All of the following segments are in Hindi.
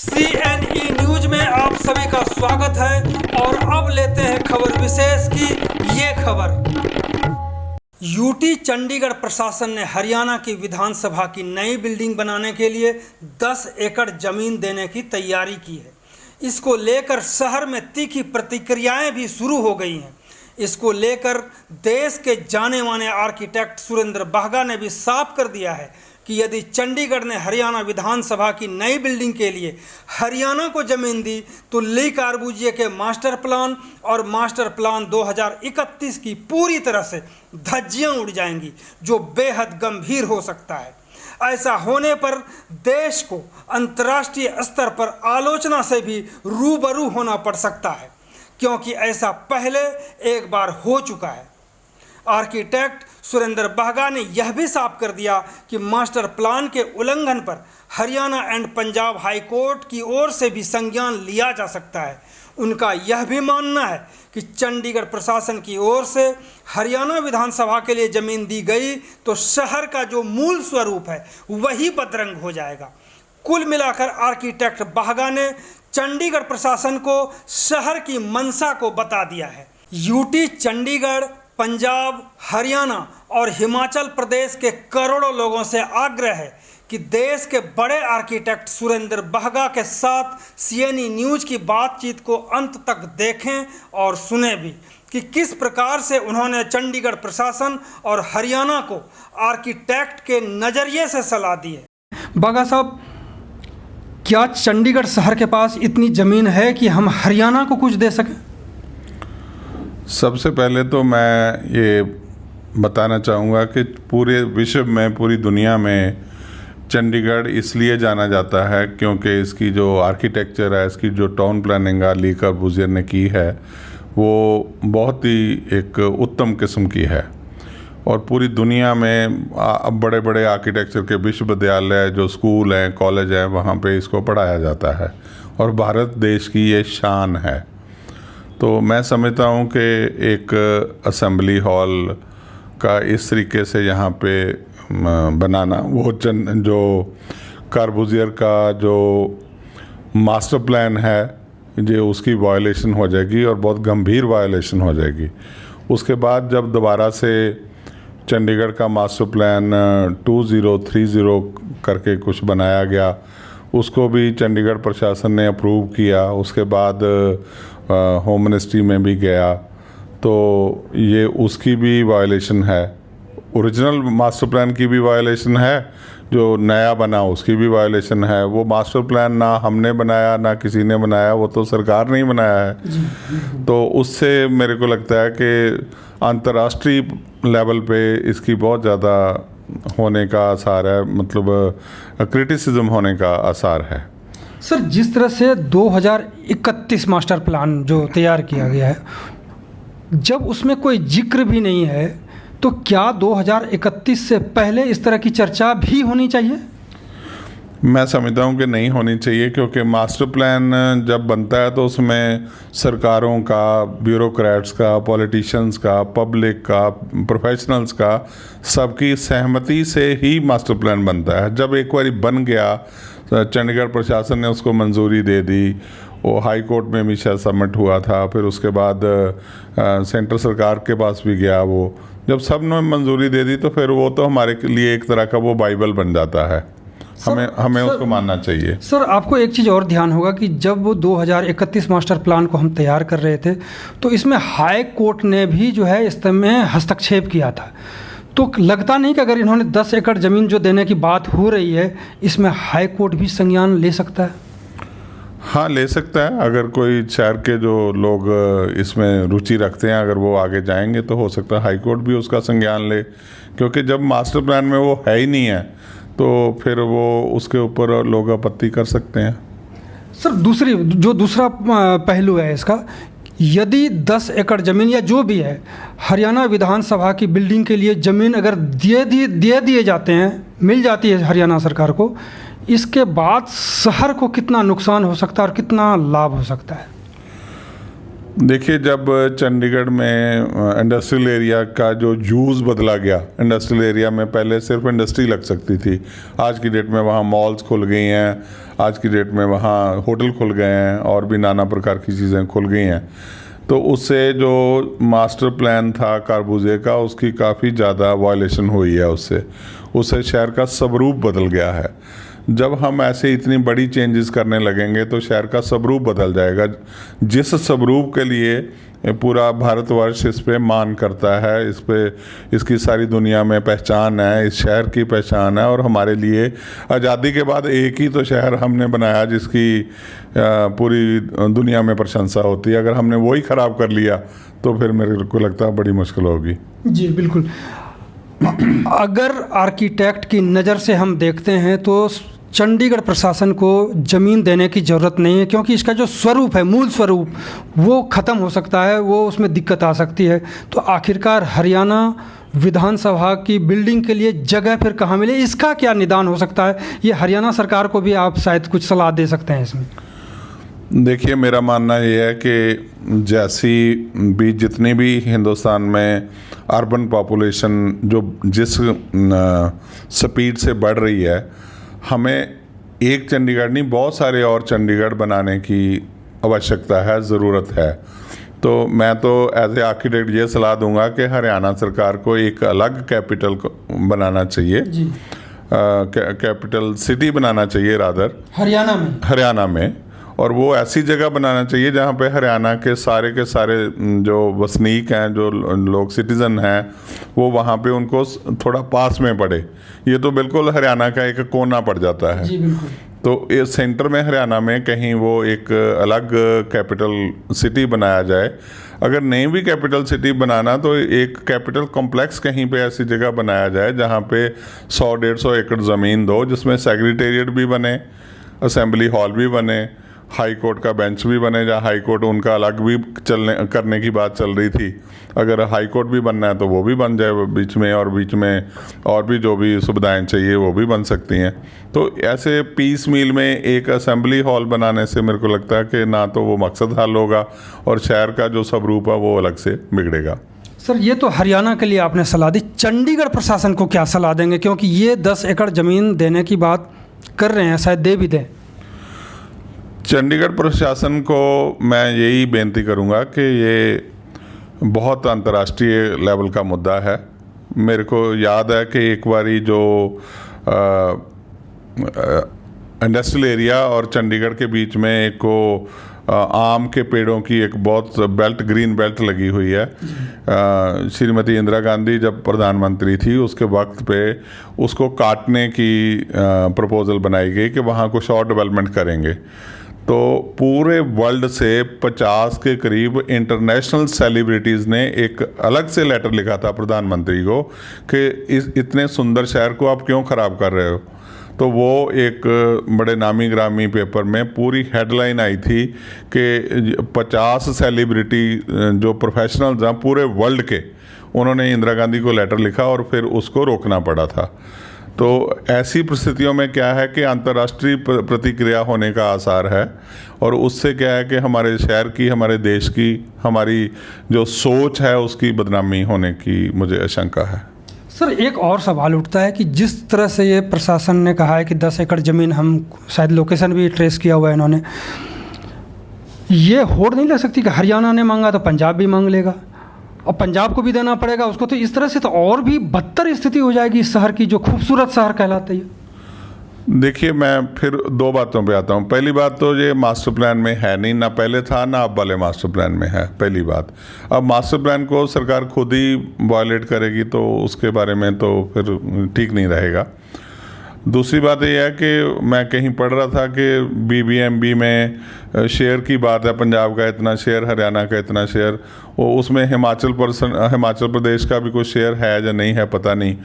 CNE न्यूज में आप सभी का स्वागत है और अब लेते हैं खबर विशेष की ये खबर। यूटी चंडीगढ़ प्रशासन ने हरियाणा की विधानसभा की नई बिल्डिंग बनाने के लिए 10 एकड़ जमीन देने की तैयारी की है। इसको लेकर शहर में तीखी प्रतिक्रियाएं भी शुरू हो गई हैं। इसको लेकर देश के जाने माने आर्किटेक्ट सुरेंद्र बहगा ने भी साफ कर दिया है कि यदि चंडीगढ़ ने हरियाणा विधानसभा की नई बिल्डिंग के लिए हरियाणा को जमीन दी तो ली कार्बुजिए के मास्टर प्लान और मास्टर प्लान 2031 की पूरी तरह से धज्जियां उड़ जाएंगी, जो बेहद गंभीर हो सकता है। ऐसा होने पर देश को अंतर्राष्ट्रीय स्तर पर आलोचना से भी रूबरू होना पड़ सकता है, क्योंकि ऐसा पहले एक बार हो चुका है। आर्किटेक्ट सुरेंद्र बहगा ने यह भी साफ कर दिया कि मास्टर प्लान के उल्लंघन पर Haryana and Punjab high court की ओर से भी संज्ञान लिया जा सकता है। उनका यह भी मानना है कि चंडीगढ़ प्रशासन की ओर से हरियाणा विधानसभा के लिए ज़मीन दी गई तो शहर का जो मूल स्वरूप है वही बदरंग हो जाएगा। कुल मिलाकर आर्किटेक्ट बहगा ने चंडीगढ़ प्रशासन को शहर की मंशा को बता दिया है। यूटी चंडीगढ़, पंजाब, हरियाणा और हिमाचल प्रदेश के करोड़ों लोगों से आग्रह है कि देश के बड़े आर्किटेक्ट सुरेंद्र बहगा के साथ CNE न्यूज की बातचीत को अंत तक देखें और सुने भी कि किस प्रकार से उन्होंने चंडीगढ़ प्रशासन और हरियाणा को आर्किटेक्ट के नज़रिए से सलाह दी है। बहगा साहब, क्या चंडीगढ़ शहर के पास इतनी ज़मीन है कि हम हरियाणा को कुछ दे सकें? सबसे पहले तो मैं ये बताना चाहूँगा कि पूरे विश्व में, पूरी दुनिया में चंडीगढ़ इसलिए जाना जाता है क्योंकि इसकी जो आर्किटेक्चर है, इसकी जो टाउन प्लानिंग ली कार्बुजिए ने की है, वो बहुत ही एक उत्तम किस्म की है। और पूरी दुनिया में बड़े बड़े आर्किटेक्चर के विश्वविद्यालय, जो स्कूल हैं, कॉलेज हैं, वहाँ पे इसको पढ़ाया जाता है और भारत देश की ये शान है। तो मैं समझता हूँ कि एक असेंबली हॉल का इस तरीके से यहाँ पे बनाना, वो जो कार्बुजियर का जो मास्टर प्लान है, जो उसकी वायलेशन हो जाएगी और बहुत गंभीर वायलेशन हो जाएगी। उसके बाद जब दोबारा से चंडीगढ़ का मास्टर प्लान 2030 करके कुछ बनाया गया, उसको भी चंडीगढ़ प्रशासन ने अप्रूव किया। उसके बाद होम मिनिस्ट्री में भी गया, तो ये उसकी भी वायलेशन है। ओरिजिनल मास्टर प्लान की भी वायलेशन है, जो नया बना उसकी भी वायलेशन है। वो मास्टर प्लान ना हमने बनाया ना किसी ने बनाया, वो तो सरकार ने ही बनाया है। तो उससे मेरे को लगता है कि अंतर्राष्ट्रीय लेवल पे इसकी बहुत ज़्यादा होने का आसार है, मतलब क्रिटिसिज्म होने का आसार है। सर, जिस तरह से 2031 मास्टर प्लान जो तैयार किया गया है, जब उसमें कोई जिक्र भी नहीं है, तो क्या 2031 से पहले इस तरह की चर्चा भी होनी चाहिए? मैं समझता हूँ कि नहीं होनी चाहिए, क्योंकि मास्टर प्लान जब बनता है तो उसमें सरकारों का, ब्यूरोक्रेट्स का, पॉलिटिशियंस का, पब्लिक का, प्रोफेशनल्स का, सबकी सहमति से ही मास्टर प्लान बनता है। जब एक बार बन गया, चंडीगढ़ प्रशासन ने उसको मंजूरी दे दी, वो हाई कोर्ट में भी शायद सबमिट हुआ था, फिर उसके बाद सेंट्रल सरकार के पास भी गया। वो जब सब ने मंजूरी दे दी तो फिर वो तो हमारे लिए एक तरह का वो बाइबल बन जाता है। हमें उसको मानना चाहिए। सर, आपको एक चीज़ और ध्यान होगा कि जब वो 2031 मास्टर प्लान को हम तैयार कर रहे थे, तो इसमें हाई कोर्ट ने भी जो है इसमें हस्तक्षेप किया था। तो लगता नहीं कि अगर इन्होंने 10 एकड़ ज़मीन जो देने की बात हो रही है, इसमें हाई कोर्ट भी संज्ञान ले सकता है? हाँ, ले सकता है। अगर कोई शहर के जो लोग इसमें रुचि रखते हैं, अगर वो आगे जाएंगे तो हो सकता है हाई कोर्ट भी उसका संज्ञान ले, क्योंकि जब मास्टर प्लान में वो है ही नहीं है तो फिर वो उसके ऊपर लोग आपत्ति कर सकते हैं। सर, दूसरा पहलू है इसका, यदि 10 एकड़ ज़मीन या जो भी है, हरियाणा विधानसभा की बिल्डिंग के लिए ज़मीन अगर दे दिए जाते हैं, मिल जाती है हरियाणा सरकार को, इसके बाद शहर को कितना नुकसान हो सकता है और कितना लाभ हो सकता है? देखिए, जब चंडीगढ़ में इंडस्ट्रियल एरिया का जो यूज़ बदला गया, इंडस्ट्रियल एरिया में पहले सिर्फ इंडस्ट्री लग सकती थी, आज की डेट में वहाँ मॉल्स खुल गई हैं, आज की डेट में वहाँ होटल खुल गए हैं और भी नाना प्रकार की चीज़ें खुल गई हैं। तो उससे जो मास्टर प्लान था कारबूजे का, उसकी काफ़ी ज़्यादा वायलेशन हुई है। उससे शहर का स्वरूप बदल गया है। जब हम ऐसे इतनी बड़ी चेंजेस करने लगेंगे तो शहर का स्वरूप बदल जाएगा। जिस स्वरूप के लिए पूरा भारतवर्ष इस पे मान करता है, इस पे इसकी सारी दुनिया में पहचान है, इस शहर की पहचान है। और हमारे लिए आज़ादी के बाद एक ही तो शहर हमने बनाया जिसकी पूरी दुनिया में प्रशंसा होती है। अगर हमने वही ख़राब कर लिया तो फिर मेरे को लगता है बड़ी मुश्किल होगी। जी बिल्कुल। अगर आर्किटेक्ट की नज़र से हम देखते हैं तो चंडीगढ़ प्रशासन को ज़मीन देने की ज़रूरत नहीं है, क्योंकि इसका जो स्वरूप है, मूल स्वरूप, वो ख़त्म हो सकता है, वो उसमें दिक्कत आ सकती है। तो आखिरकार हरियाणा विधानसभा की बिल्डिंग के लिए जगह फिर कहाँ मिले, इसका क्या निदान हो सकता है? ये हरियाणा सरकार को भी आप शायद कुछ सलाह दे सकते हैं इसमें। देखिए, मेरा मानना ये है कि जैसी भी जितनी भी हिंदुस्तान में अर्बन पॉपुलेशन जो जिस स्पीड से बढ़ रही है, हमें एक चंडीगढ़ नहीं, बहुत सारे और चंडीगढ़ बनाने की आवश्यकता है, ज़रूरत है। तो मैं तो एज ए आर्किटेक्ट ये सलाह दूंगा कि हरियाणा सरकार को एक अलग कैपिटल बनाना चाहिए, कैपिटल सिटी बनाना चाहिए रादर, हरियाणा में। और वो ऐसी जगह बनाना चाहिए जहाँ पे हरियाणा के सारे जो वसनीक हैं, जो लोग सिटीज़न हैं, वो वहाँ पे उनको थोड़ा पास में पड़े। ये तो बिल्कुल हरियाणा का एक कोना पड़ जाता है। जी बिल्कुल। तो इस सेंटर में हरियाणा में कहीं वो एक अलग कैपिटल सिटी बनाया जाए। अगर नहीं भी कैपिटल सिटी बनाना तो एक कैपिटल कॉम्प्लेक्स कहीं पे ऐसी जगह बनाया जाए जहाँ पे 100-150 एकड़ ज़मीन दो, जिसमें सेक्रेटेरिएट भी बने, असेंबली हॉल भी बने, हाई कोर्ट का बेंच भी बने, जहाँ हाई कोर्ट उनका अलग भी करने की बात चल रही थी। अगर हाई कोर्ट भी बनना है तो वो भी बन जाए बीच में और भी जो भी सुविधाएं चाहिए वो भी बन सकती हैं। तो ऐसे पीस मील में एक असेंबली हॉल बनाने से मेरे को लगता है कि ना तो वो मकसद हल होगा और शहर का जो स्वरूप है वो अलग से बिगड़ेगा। सर, ये तो हरियाणा के लिए आपने सलाह दी, चंडीगढ़ प्रशासन को क्या सलाह देंगे? क्योंकि ये 10 एकड़ ज़मीन देने की बात कर रहे हैं, शायद दे भी दें। चंडीगढ़ प्रशासन को मैं यही बेनती करूंगा कि ये बहुत अंतर्राष्ट्रीय लेवल का मुद्दा है। मेरे को याद है कि एक बारी जो इंडस्ट्रियल एरिया और चंडीगढ़ के बीच में एक को आम के पेड़ों की एक बहुत बेल्ट, ग्रीन बेल्ट लगी हुई है। श्रीमती इंदिरा गांधी जब प्रधानमंत्री थी उसके वक्त पे उसको काटने की प्रपोज़ल बनाई गई कि वहाँ कुछ और डेवलपमेंट करेंगे। तो पूरे वर्ल्ड से 50 के करीब इंटरनेशनल सेलिब्रिटीज़ ने एक अलग से लेटर लिखा था प्रधानमंत्री को कि इतने सुंदर शहर को आप क्यों ख़राब कर रहे हो। तो वो एक बड़े नामी ग्रामी पेपर में पूरी हेडलाइन आई थी कि 50 सेलिब्रिटी जो प्रोफेशनल्स हैं पूरे वर्ल्ड के, उन्होंने इंदिरा गांधी को लेटर लिखा और फिर उसको रोकना पड़ा था। तो ऐसी परिस्थितियों में क्या है कि अंतर्राष्ट्रीय प्रतिक्रिया होने का आसार है और उससे क्या है कि हमारे शहर की, हमारे देश की, हमारी जो सोच है उसकी बदनामी होने की मुझे आशंका है। सर, एक और सवाल उठता है कि जिस तरह से ये प्रशासन ने कहा है कि 10 एकड़ ज़मीन, हम शायद लोकेशन भी ट्रेस किया हुआ है इन्होंने, ये होड़ नहीं ले सकती कि हरियाणा ने मांगा तो पंजाब भी मांग लेगा और पंजाब को भी देना पड़ेगा उसको, तो इस तरह से तो और भी बदतर स्थिति हो जाएगी इस शहर की, जो खूबसूरत शहर कहलाता है। देखिए, मैं फिर 2 बातों पे आता हूँ। पहली बात तो ये मास्टर प्लान में है नहीं, ना पहले था ना अब वाले मास्टर प्लान में है, पहली बात। अब मास्टर प्लान को सरकार खुद ही वायलेट करेगी तो उसके बारे में तो फिर ठीक नहीं रहेगा। दूसरी बात यह है कि मैं कहीं पढ़ रहा था कि BBMB में शेयर की बात है, पंजाब का इतना शेयर, हरियाणा का इतना शेयर, वो उसमें हिमाचल प्रदेश का भी कोई शेयर है या नहीं है पता नहीं।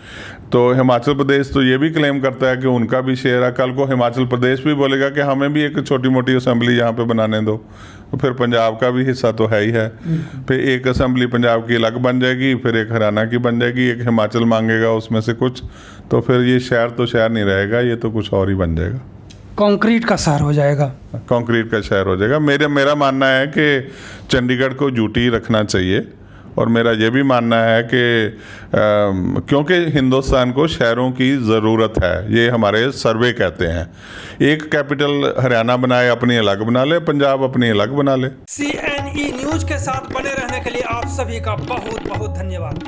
तो हिमाचल प्रदेश तो ये भी क्लेम करता है कि उनका भी शेयर है। कल को हिमाचल प्रदेश भी बोलेगा कि हमें भी एक छोटी मोटी असेंबली यहाँ पे बनाने दो, तो फिर पंजाब का भी हिस्सा तो है ही है। फिर एक असेंबली पंजाब की अलग बन जाएगी, फिर एक हरियाणा की बन जाएगी, एक हिमाचल मांगेगा उसमें से कुछ, तो फिर ये शहर तो शहर नहीं रहेगा, ये तो कुछ और ही बन जाएगा। कंक्रीट का शहर हो जाएगा। कंक्रीट का शहर हो जाएगा। मेरा मानना है कि चंडीगढ़ को यूटी रखना चाहिए, और मेरा ये भी मानना है कि क्योंकि हिंदुस्तान को शहरों की ज़रूरत है, ये हमारे सर्वे कहते हैं। एक कैपिटल हरियाणा बनाए, अपनी अलग बना ले, पंजाब अपनी अलग बना ले। CNE न्यूज़ के साथ बने रहने के लिए आप सभी का बहुत बहुत धन्यवाद।